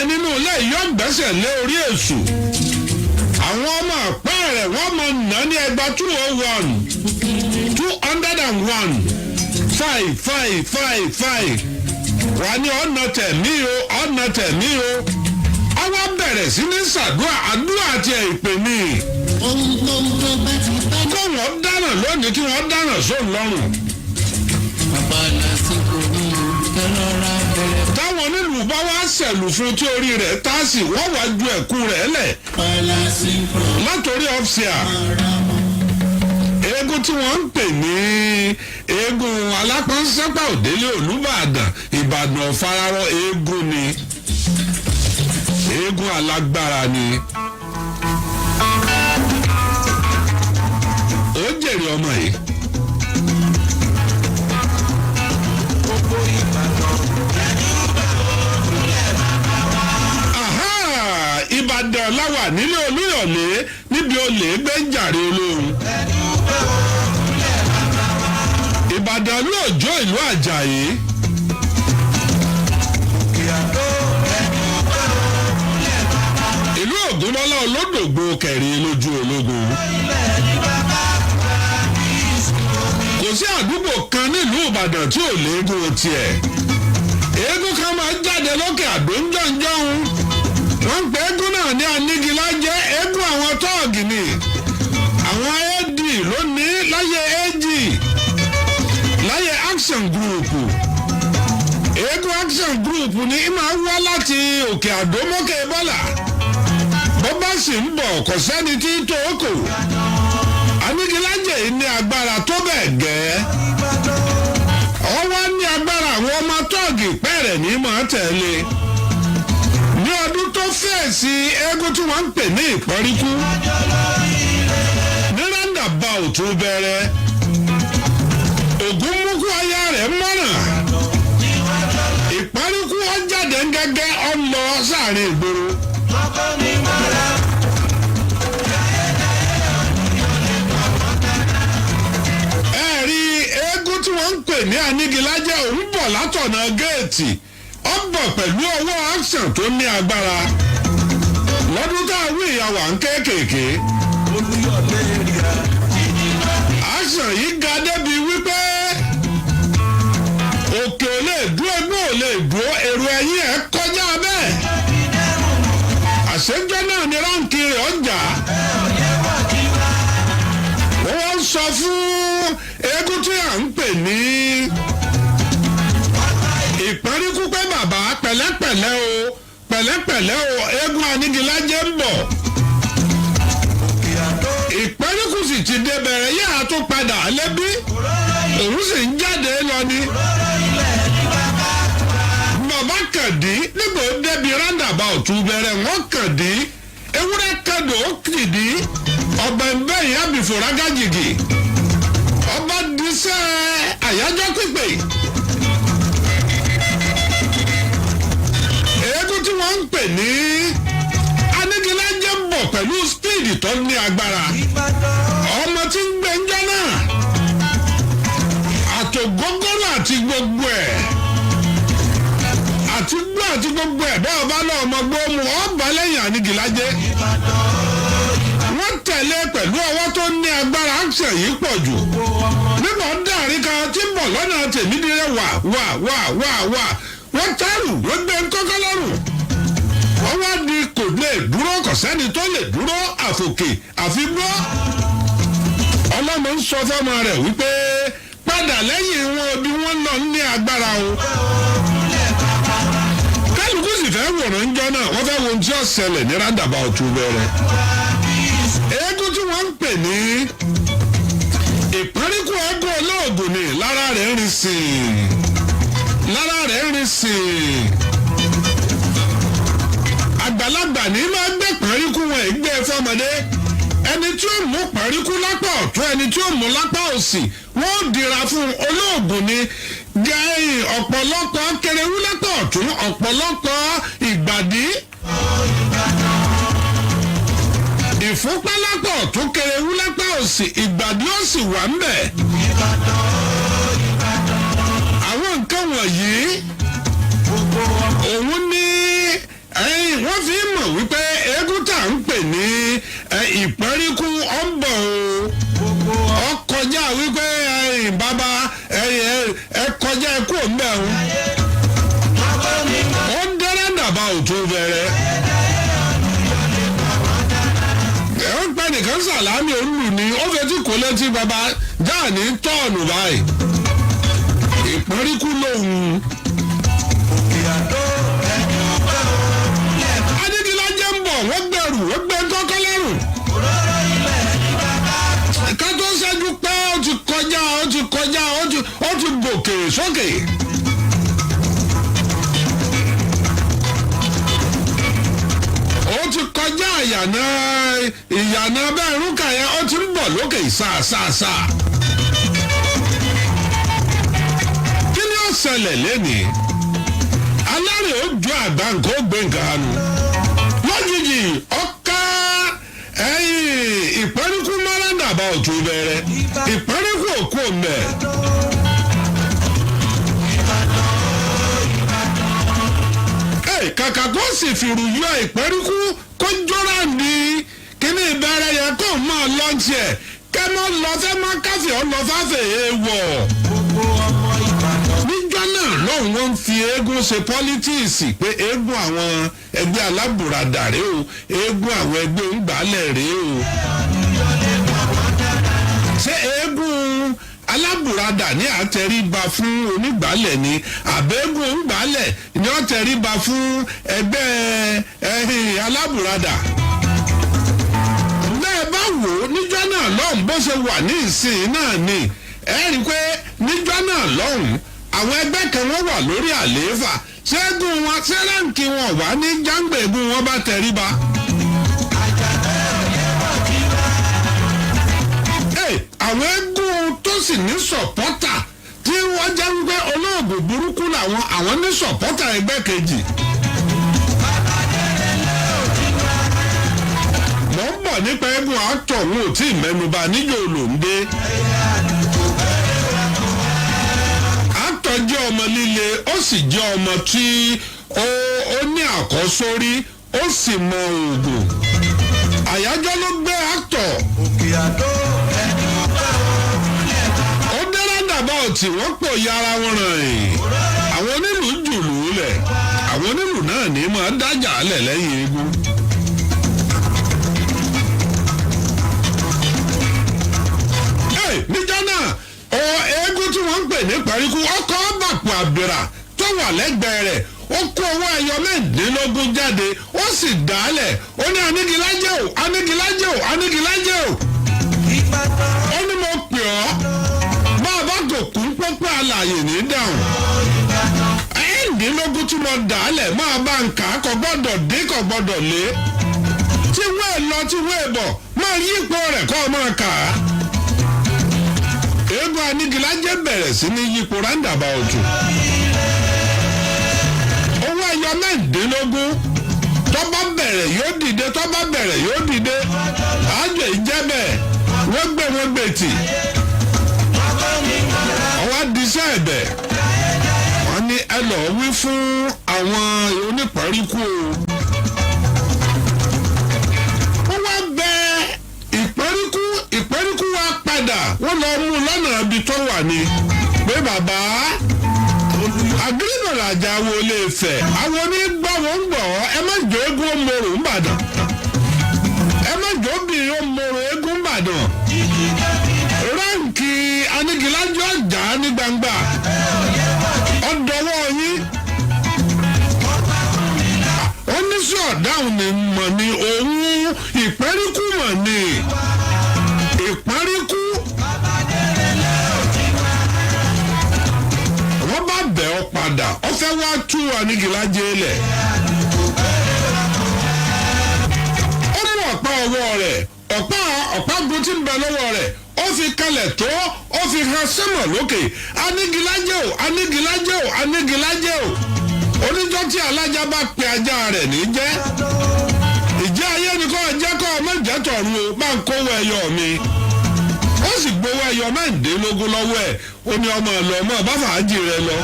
nínú ilé yóò gbẹ́sẹ̀ lé orí èṣù àwọn ọmọ àpá rẹ̀ wọ́n mọ̀ ná ní ẹgbà 201 201 5 wà ní ọ̀nà tẹ̀mí o ọwọ́ bẹ̀rẹ̀ sí ní sàdúrà àdúrà àti ìpè ní. kó wọ́n dáná lónìí kí wọ́n dáná sóun lọ́rùn. táwọn onílù bá wá ṣẹ̀lù fún tí orí rẹ̀ tá sí wọ́n wá ju ẹ̀kú rẹ̀ lẹ̀ látòrí ọ́fíà. eégún tí wọ́n ń pè ní eégún alápánsẹ́pà òdélé olúbàdàn ìbàdàn ọ̀fararọ eégún ni eégún alágbára ni. ó jèrè ọmọ yìí. Ìbàdàn láwà nílé Olúyọ̀lé níbi olè gbé ń jàre olóhùn. Ìbàdàn lóòjó ìlú Àjàyí. ìlú Ògúnmọ́lá olódògbò kẹrin lójú ológun. kò sí àdúgbò kan nílùú Ìbàdàn tí ò léegun tiẹ̀. eégún kan máa ń jáde lókè àdó ń jọ̀ǹjọ̀hún. wọ́n ń pè eégún náà ní Anígilájẹ́ eégún àwọn tọ́ọ̀gì ni. àwọn AD ló ní láyé AG láyé Action Group. eégún Action Group ní máa wá láti òkè àdó mókè bọ́là. bó bá sì ń bọ̀ kò sẹ́ni tí tó kò. Anígilájẹ́ yìí ní agbára tó bẹ́ẹ̀ gẹ́. ó wá ní agbára àwọn ọmọ tọ́ọ̀gì pẹ́ẹ́rẹ̀ ní máa tẹ̀lé. ní ọdún tó fèsì eégún tí wọ́n ń pè ní ìpọ́ríkú. ní roundabout bẹ̀rẹ̀. Ògún mú kú aya rẹ̀ mọ́ràn. ìpọ́ríkú ó jáde gẹ́gẹ́ ó lọ sáàrin ìgboro. ẹ̀rí eégún tí wọ́n ń pè ní Anígilájẹ́ òun bọ̀ látọ̀nà géètì ó bọ̀ pẹ̀lú ọwọ́ Action tó ní agbára lọ́dún tá a wí ìyàwó à ń kéékèèké. Action yìí ga débi wípé òkè ò lè dúró ẹgbẹ́ ò lè dúró èrò ẹ̀yìn ẹ̀ kọjá bẹ́ẹ̀. àṣejọ́ náà ni ránkì rẹ̀ ọjà. wọ́n sọ fún eégún tí à ń pè ní ìpọ́nríkú pé bàbá pẹ̀lẹ́pẹ̀lẹ́ o eégún Anígilájẹ́ ń bọ̀. ìpọ́nríkú sì ti dé bẹ̀rẹ̀ yíyá tó padà lẹ́bí òun sì ń jáde lọ ni. bàbá kàdí nígbà ó débi roundabout bẹ̀rẹ̀ wọ́n kàdí ewúrẹ́ kàdó kìdí ọ̀bẹ̀ ń bẹ̀yìn àbìfòrá gájìgì ọba díṣẹ́ àyájọ́ pípé. eégún tí wọ́n ń pè ní Anígilájẹ́ ń bọ̀ pẹ̀lú spíìdì tó ní agbára. ọmọ tí ń gbé ńjọ́ náà àtògógóró àti gbogbo ẹ̀ àti gbọ́ àti gbogbo ẹ̀ bẹ́ẹ̀ bá lọ́ọ́ ọmọ gbóòmù ọba lẹ́yìn Anígilájẹ́. wọ́n tẹ̀lé pẹ̀lú ọwọ́ tó ní agbára Action yìí pọ̀ jù. nígbà dàrí kan tí ń bọ̀ lọ́nà tèmídìrẹ́ wà wọ́n tẹ́rù wọ́n gbé kọ́kọ́ lọ́rùn. wọ́n wá di kò lè dúró kò sẹ́ni tó lè dúró àfòkè àfigbọ́. ọlọ́mọ ń sọ fọ́mọ rẹ̀ wípé padà lẹ́yìn wọn bí wọ́n lọ ní agbára o. kálukú sì fẹ́ wòrán ńjọ́ náà wọ́n fẹ́ wo ohun tí ó ṣẹlẹ̀ ní roundabout bẹ̀rẹ̀. eégún tí wọ́n ń pè ní ìpọ́nríkú eégún olóògùn ni lára rẹ̀ ń rin sí i. àgbàlagbà ní máa gbé pọ́nríkú wọn ìgbé fọmọdé. ẹni tí ó mú pọ́nríkú lápá ọ̀tún ẹni tí ó mú lápá òsì wọ́n dira fún olóògùn ni. gẹ́yìn ọ̀pọ̀lọpọ̀ kẹrẹ́wú lápá ọ̀tún ọ̀pọ̀lọpọ̀ ìgbàdí. ìfúnpá lápá ọ̀tún kẹrẹ́wú lápá òsì ìgbàdí ó sì wà ń bẹ̀. àwọn nǹkan wọ̀nyí òun ní wọ́n fi mọ̀ wípé eégún tá à ń pè ní ìpẹ́ríkú ọ̀bọ̀ o ọkọjá wípé bàbá ẹ kọjá ẹkú òǹbẹ̀ o ó ń dẹ́rẹ́ dàbà òtún bẹ̀rẹ̀ ẹ̀ ń pẹ́ nìkan sàlámì olù ni ó fetí kò létí bàbá jáà ní tọ́ọ̀nù báyìí ìpẹ́ríkú lòun. Adigilaje ń bọ̀ wọ́n gbẹ̀rù wọ́n gbẹ̀ kọ́kọ́ lẹ́rù. Ká tó ṣẹ́jú pé ó ti kọjá ó ti gòkè sókè. Ó ti kọjá ìyànà bẹ́ẹ̀ rúkà yẹn ó ti ń bọ̀ lókè sáàsáàsá. Kí ni ó ṣẹlẹ̀ lénìí? Alárè ó ju àgbà nǹkan ó gbé nǹkan hanu lójijì ọ̀ka ìpẹ́ríkú mọ́ràndàbà òtún bẹ̀rẹ̀ ìpẹ́ríkú òkú mẹ́. Kàkà kó sì fìrù yọ ìpẹ́ríkú kó jọra ní kíní ìbẹ̀rẹ̀ yẹn kó máa lọ tiẹ̀ kẹ́ mọ́ lọ fẹ́ má káfíń ọ lọ fáfẹ́ èèwọ̀. Níjọ́ náà lọ́hùn wọ́n ń fi eégún ṣe pọ́lítíìsì pé eégún àwọn ẹgbẹ́ alábùradà rèé o eégún àwọn ẹgbẹ́ òǹgbàlẹ̀ rèé o. Ṣé eégún alábùradà ní àtẹríba fún onígbàlẹ̀ ni àbẹ́égún òǹgbàlẹ̀ ní àtẹríba fún ẹgbẹ́ alábùradà? Bẹ́ẹ̀ bá wò ó níjọ́ náà lọ́hùn bó ṣe wà ní ìsìn náà ni ẹ rí i pé níjọ́ náà lọ́hùn àwọn ẹgbẹ́ kan wọ́n wà lórí àlééfà ṣẹ́gun wọn ṣẹ́ráǹkì wọn wà ní jáǹgbẹ̀gùn wọn bá tẹríba. Àwọn eégún tó sì ní sọ̀pọ́tà tí wọ́n jẹ́ ń gbé olóògùn burúkú làwọn àwọn ní sọ̀pọ́tà ẹgbẹ́ kejì. Mo ń bọ̀ nípa eégún àtọ̀ wọn ò tí ì mẹ́nuba níjọ́ olóńdé. Jẹ́ ọmọ líle ó sì jẹ́ ọmọ tí ó ní àkọ́sórí ó sì mọ oògùn. Àyájọ́ ló gbé actor. Ó dẹ́rẹ́ dàbà ọ̀tí wọ́n pò yára wọn ràn yìí. Àwọn onílù jùlù lẹ̀ àwọn onílù náà ní máa dájà lẹ̀ lẹ́yìn eégún. Níjọ́ náà eégún tí wọ́n ń pè ní ìpẹ́ríkú ọkọ̀ bàpò àbìrà tó wà lẹ́gbẹ̀ẹ́ rẹ̀ ó kó owó ẹyọ mẹ́ẹ̀ẹ́dínlógún jáde ó sì dálẹ̀ ó ní anígilájẹ́ o anígilájẹ́ o anígilájẹ́ o. Ó ní mo pè ọ́ bá a bá kò kún pọ́pọ́ àlàyé ní dáhùn. Ẹ̀ẹ́dínlógún tí mo dálẹ̀ máa bá ń kà á kò gbọ́dọ̀ dín kò gbọ́dọ̀ lé. Tí wẹ́ẹ̀ lọ tí wẹ́ẹ̀ bọ̀ máa yípo rẹ̀ kọ́ ọ máa kà á. Eégún anígilájẹ́ bẹ̀rẹ̀ sí ní yípo rándàbà òtún. Owó ẹyọ mẹ́ẹ̀ẹ́dínlógún tó bá bẹ̀rẹ̀ yóò dìde tó bá bẹ̀rẹ̀ yóò dìde. Àjọ ìjẹ́bẹ̀ wọ́n gbé tì. Ọwọ́ adiṣẹ́ ẹ̀bẹ̀ wọ́n ní ẹ lọ́ọ́ wí fún àwọn onípẹ̀ríkú o. Wọ́n wá bẹ ìpẹ́ríkú wá padà wọ́n lọ mú lọ́nà ibi tó wà ní pé bàbá àgbélébọ̀lá àjà wo lè fẹ̀ àwọn onígbà wọn ń gbọ̀ ẹ má jọ eégún mòrò ń bàdàn ẹ má jọ obìnrin mòrò eégún ń bàdàn ránkì anígilájọ ọjà ní gbangba ọdọwọ yín oníṣẹ́ ọ̀dáhùn ni mọ̀ ní òun ìpẹ́ríkú mọ̀ ní ìpẹ́ríkú. Wọ́n bá bẹ̀ ọ́ padà ọ fẹ́ wá tú anígilájẹ́ lẹ̀. Ó mú ọ̀pá ọwọ́ rẹ̀ ọ̀pá gun tí ń bẹ lọ́wọ́ rẹ̀ ó fi kalẹ̀ tó ó fi hàn sẹ́mọ̀ lókè anígilájẹ́ o anígilájẹ́ o anígilájẹ́ o oníjọ́ tí alájà bá pe ajá rẹ̀ ní jẹ́ ìjẹ́ ayé ni kò jẹ́ kọ́ ọmọ ìjẹ́tọ̀run o bá ń kówó ẹyọ mi ó sì gbowó ẹyọ mẹ́ẹ̀ẹ́dínlógún lọ́wọ́ ẹ̀ ó ní ọmọ ẹ̀ lọ ọmọ bá fàájì rẹ lọ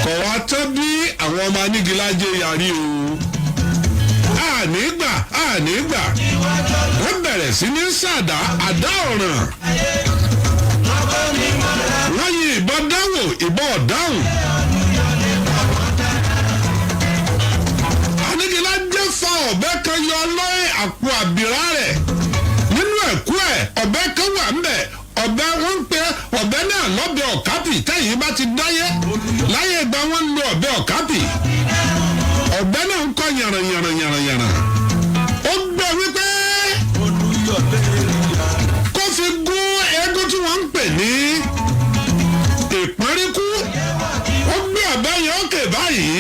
kọ̀ wá tán bí àwọn ọmọ anígilájẹ́ yarí o ànígbà wọ́n bẹ̀rẹ̀ sí ní sàdá àdá ọ̀ràn wọ́n yí ìbọn dáwò ìbọn ọ̀dáhùn anigilá jẹ́ fa ọ̀bẹ kan yọ lọ́ọ́ àpò àbírá rẹ̀ nínú ẹ̀kú ẹ̀ ọ̀bẹ kan wà ń bẹ̀ ọ̀bẹ wọn ń pe ọ̀bẹ náà lọ́bẹ ọ̀kápì tẹ́yìn bá ti dáyé láyé ìgbà wọn ń lo ọ̀bẹ ọ̀kápì ọ̀bẹ náà ń kọ́ yàrá ó gbé wípé kó fi gún eégún tí wọ́n ń pè ní ìpọ́nríkú ó gbé ọ̀bẹ yẹn ókè báyìí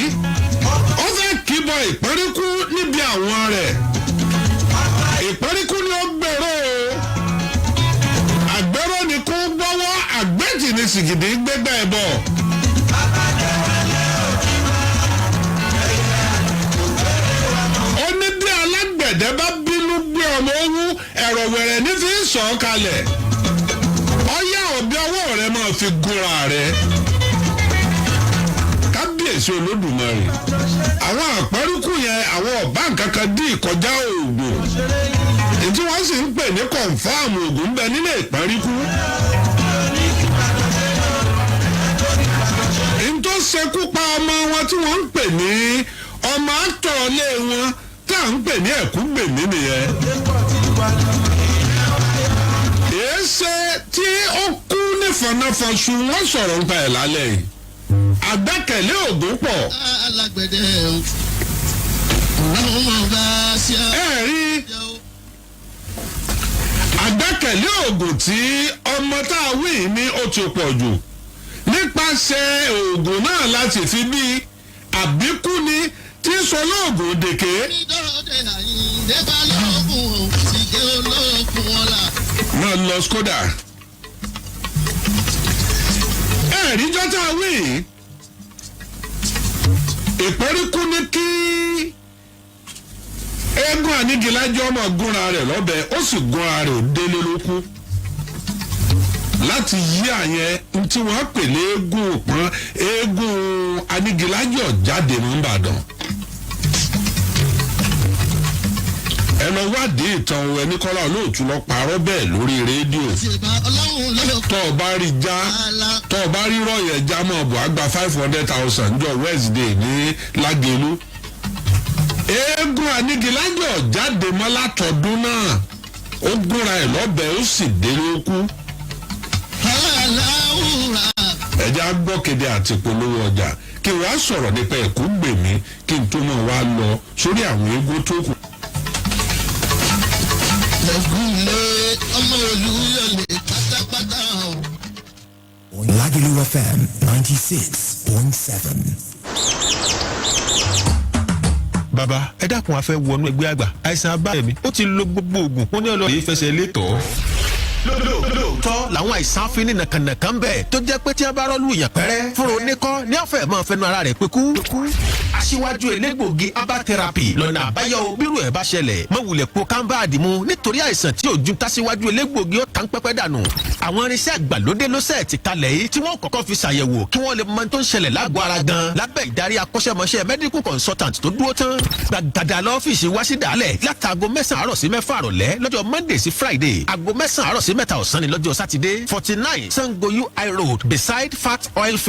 ó fẹ́ kíbọ ìpọ́nríkú níbi àwọn rẹ̀ ìpọ́nríkú ni ó gbèrò àgbẹ̀rọ ni kó gbọ́wọ́ àgbẹ̀jì ni sìgìdì gbégbá ẹ̀ bọ̀. ó ní bí alágbẹ̀dẹ bá bínú gbé ọmọ owó ẹ̀rọ wẹ̀rẹ̀ ní fi ń sọ̀ ọ́ kalẹ̀ ọyá ọ̀bẹ ọwọ́ rẹ máa fi gúnra rẹ kábíyèsí olódùmarè àwọn àpárùkù yẹn àwọn ọ̀bá nǹkan kan dín ìkọjá oògùn tí wọ́n sì ń pè ní kọ̀ǹfàmù oògùn ń bẹ nílé ìparíkú. n tó ṣekú pa ọmọ wọn tí wọ́n ń pè ní ọmọ àtọ̀ọ́lé wọn tá à ń pè ní ẹ̀kú gbèmí nìyẹn. èéṣe tí ó kú ní fọnáfọṣù wọ́n sọ̀rọ̀ nípa ẹ̀ lálẹ́ yìí àgbẹ́kẹ̀lé ògùn pọ̀. alágbẹ̀dẹ ọlọ́run bá ṣe. ẹ rí àgbẹ́kẹ̀lé ògùn tí ọmọ tá a wí ní ó ti pọ̀ jù nípasẹ̀ ògùn náà láti fi bí àbíkú ni tí sọlọ́ọ̀gùn dèké. onídọ́rọ̀dẹ àyíǹde bá lọ́ọ̀gùn sì gé olóògùn ọ̀la. máa lọ skoda. ẹ̀rí jọ́tà wí ìpẹ́ríkú ní kí eégún ànígilájọ́ ọmọ gúnra rẹ̀ lọ́bẹ ó sì gúnra rẹ̀ ó délé lókú láti yí àyẹn tí wọ́n pè ní eégún òpọ́n eégún ànígilájọ́ jáde mọ́ Ìbàdàn. ẹ lọ wádìí ìtàn ẹni Kọ́lá Olóòtú lọ parọ́ bẹ́ẹ̀ lórí rédíò tọ́ ọ bá rí já tọ́ ọ bá rí rọ̀yẹ̀ já mọ́ ọ̀bọ̀ àgbà 500,000 jọ Wednesday ní Lagelu. eégún ànígilájọ́ jáde mọ́ látọ̀dún náà ó gúnra ẹ̀ lọ́bẹ̀ ó sì délé ó kú. ẹja gbọ́ kéde àti polówó ọjà kí wàá sọ̀rọ̀ nípa ẹ̀kú gbèmí kí n tó mọ̀ wá lọ sórí àwọn eégún tó kù. ẹ̀gúnlé ọmọ olúyọ̀lé pátápátá o. Lagelu FM 96.7. bàbá ẹ dákun a fẹ́ wọnú ẹgbẹ́ àgbà àìsàn abáyẹmí ó ti lo gbogbo oògùn wọn ní ọlọ́ọ̀yẹ́ fẹsẹ̀ létọ́. lóòótọ́ làwọn àìsàn afínní nàkànàkàn bẹ́ẹ̀ tó jẹ́ pé tí a bá rọ́ọ̀lù yàn pẹ́rẹ́ fúnra oníkọ́ ní ọ̀fẹ́ máa fẹnu ara rẹ̀ pé kú. aṣíwájú elégbògi herbal therapy lọ́nà àbáyọ bírú ẹ̀ bá ṣẹlẹ̀ mọ́ wulẹ̀ po kámbáàdì mu nítorí àìsàn tí òjú tásíwájú elégbògi ó tán pẹ́pẹ́ dànù. àwọn irinṣẹ́ àgbàlódé ló sẹ̀ ti kalẹ̀ yìí tí wọ́n kọ́kọ́ fi ṣàyẹ̀wò kí wọ́n lè mọ tó ń ṣẹlẹ̀ lágọ̀ọ́ ara gan lábẹ́ ìdarí akọ́ṣẹ́mọṣẹ́ medical consultant tó dúró tán. gbàgàdà lọ́fíìsì wá sí dàálẹ̀ látàgò 9 àárọ̀ sí 6 àrọ̀lẹ́ lọ́jọ́ Monday sí Friday aago 9 àárọ̀ sí 3 ọ̀sán ni lọ́jọ́ Saturday 49 Sangoyu High Road beside Fat Oil Fill